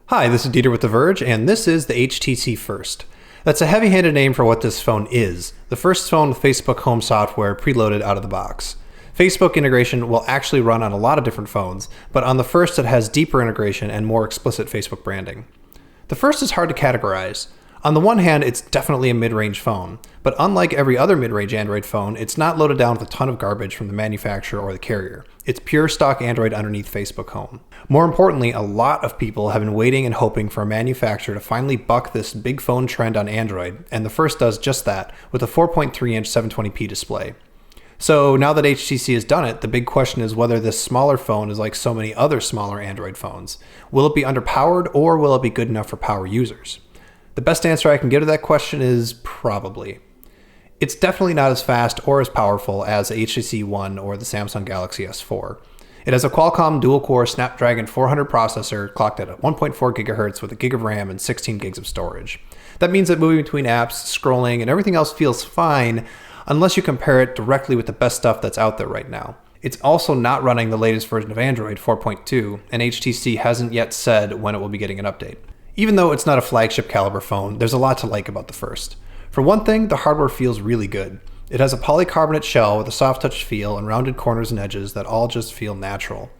Hi, this is Dieter with The Verge, and this is the HTC First. That's a heavy-handed name for what this phone is. The first phone with Facebook Home software preloaded out of the box. Facebook integration will actually run on a lot of different phones, but on the First it has deeper integration and more explicit Facebook branding. The First is hard to categorize. On the one hand, it's definitely a mid-range phone, but unlike every other mid-range Android phone, it's not loaded down with a ton of garbage from the manufacturer or the carrier. It's pure stock Android underneath Facebook Home. More importantly, a lot of people have been waiting and hoping for a manufacturer to finally buck this big phone trend on Android, and the First does just that with a 4.3-inch 720p display. So now that HTC has done it, the big question is whether this smaller phone is like so many other smaller Android phones. Will it be underpowered, or will it be good enough for power users? The best answer I can give to that question is probably. It's definitely not as fast or as powerful as the HTC One or the Samsung Galaxy S4. It has a Qualcomm dual-core Snapdragon 400 processor clocked at 1.4 GHz with a gig of RAM and 16 gigs of storage. That means that moving between apps, scrolling, and everything else feels fine unless you compare it directly with the best stuff that's out there right now. It's also not running the latest version of Android 4.2, and HTC hasn't yet said when it will be getting an update. Even though it's not a flagship caliber phone, there's a lot to like about the First. For one thing, the hardware feels really good. It has a polycarbonate shell with a soft touch feel and rounded corners and edges that all just feel natural.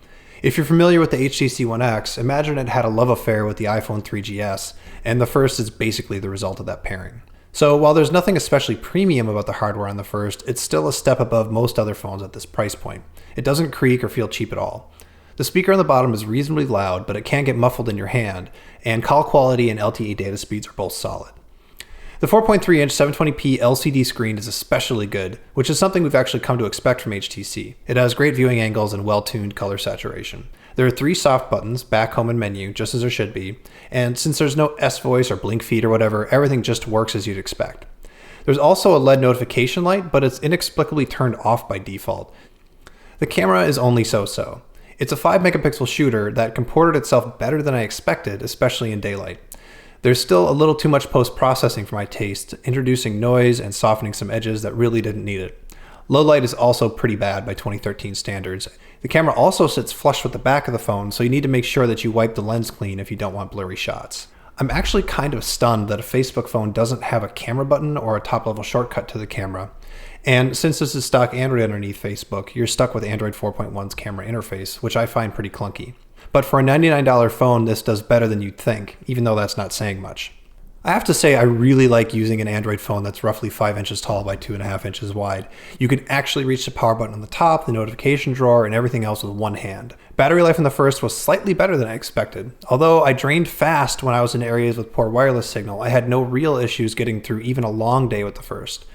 If you're familiar with the HTC One X, imagine it had a love affair with the iPhone 3GS, and the First is basically the result of that pairing. So while there's nothing especially premium about the hardware on the First, it's still a step above most other phones at this price point. It doesn't creak or feel cheap at all. The speaker on the bottom is reasonably loud, but it can get muffled in your hand, and call quality and LTE data speeds are both solid. The 4.3-inch 720p LCD screen is especially good, which is something we've actually come to expect from HTC. It has great viewing angles and well-tuned color saturation. There are 3 soft buttons, back, home, and menu, just as there should be, and since there's no S-Voice or blink feed or whatever, everything just works as you'd expect. There's also a LED notification light, but it's inexplicably turned off by default. The camera is only so-so. It's a 5-megapixel shooter that comported itself better than I expected, especially in daylight. There's still a little too much post-processing for my taste, introducing noise and softening some edges that really didn't need it. Low light is also pretty bad by 2013 standards. The camera also sits flush with the back of the phone, so you need to make sure that you wipe the lens clean if you don't want blurry shots. I'm actually kind of stunned that a Facebook phone doesn't have a camera button or a top-level shortcut to the camera. And since this is stock Android underneath Facebook, you're stuck with Android 4.1's camera interface, which I find pretty clunky. But for a $99 phone, this does better than you'd think, even though that's not saying much. I have to say I really like using an Android phone that's roughly 5 inches tall by 2.5 inches wide. You can actually reach the power button on the top, the notification drawer, and everything else with one hand. Battery life in the First was slightly better than I expected. Although I drained fast when I was in areas with poor wireless signal, I had no real issues getting through even a long day with the First.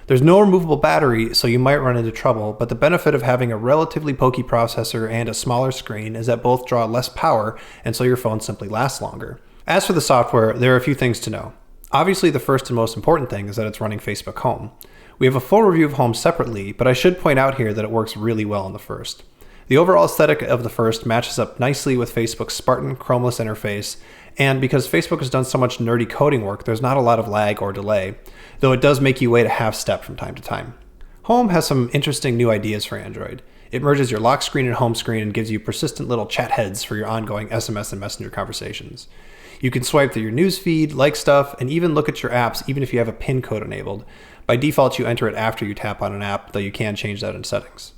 There's no removable battery, so you might run into trouble, but the benefit of having a relatively pokey processor and a smaller screen is that both draw less power, and so your phone simply lasts longer. As for the software, there are a few things to know. Obviously, the first and most important thing is that it's running Facebook Home. We have a full review of Home separately, but I should point out here that it works really well on the First. The overall aesthetic of the First matches up nicely with Facebook's Spartan, chromeless interface, and because Facebook has done so much nerdy coding work, there's not a lot of lag or delay, though it does make you wait a half step from time to time. Home has some interesting new ideas for Android. It merges your lock screen and home screen and gives you persistent little chat heads for your ongoing SMS and Messenger conversations. You can swipe through your news feed, like stuff, and even look at your apps even if you have a PIN code enabled. By default, you enter it after you tap on an app, though you can change that in settings.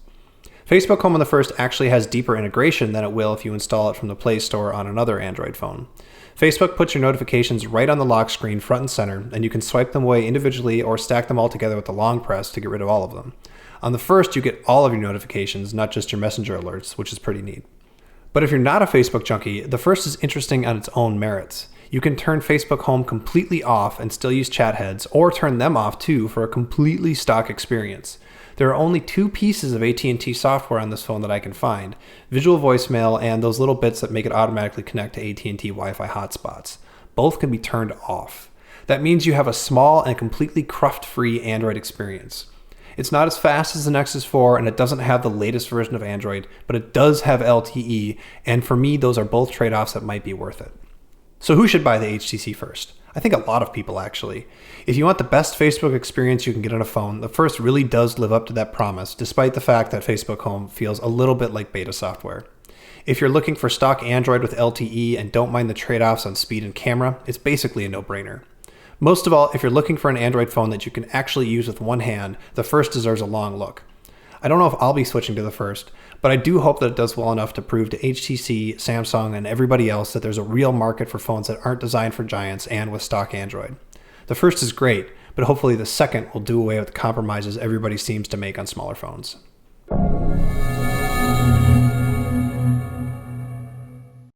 Facebook Home on the First actually has deeper integration than it will if you install it from the Play Store on another Android phone. Facebook puts your notifications right on the lock screen front and center, and you can swipe them away individually or stack them all together with the long press to get rid of all of them. On the First, you get all of your notifications, not just your Messenger alerts, which is pretty neat. But if you're not a Facebook junkie, the First is interesting on its own merits. You can turn Facebook Home completely off and still use chat heads, or turn them off too for a completely stock experience. There are only 2 pieces of AT&T software on this phone that I can find: visual voicemail and those little bits that make it automatically connect to AT&T Wi-Fi hotspots. Both can be turned off. That means you have a small and completely cruft-free Android experience. It's not as fast as the Nexus 4, and it doesn't have the latest version of Android, but it does have LTE, and for me, those are both trade-offs that might be worth it. So who should buy the HTC First? I think a lot of people, actually. If you want the best Facebook experience you can get on a phone, the First really does live up to that promise, despite the fact that Facebook Home feels a little bit like beta software. If you're looking for stock Android with LTE and don't mind the trade-offs on speed and camera, it's basically a no-brainer. Most of all, if you're looking for an Android phone that you can actually use with one hand, the First deserves a long look. I don't know if I'll be switching to the First, but I do hope that it does well enough to prove to HTC, Samsung, and everybody else that there's a real market for phones that aren't designed for giants and with stock Android. The First is great, but hopefully the second will do away with the compromises everybody seems to make on smaller phones.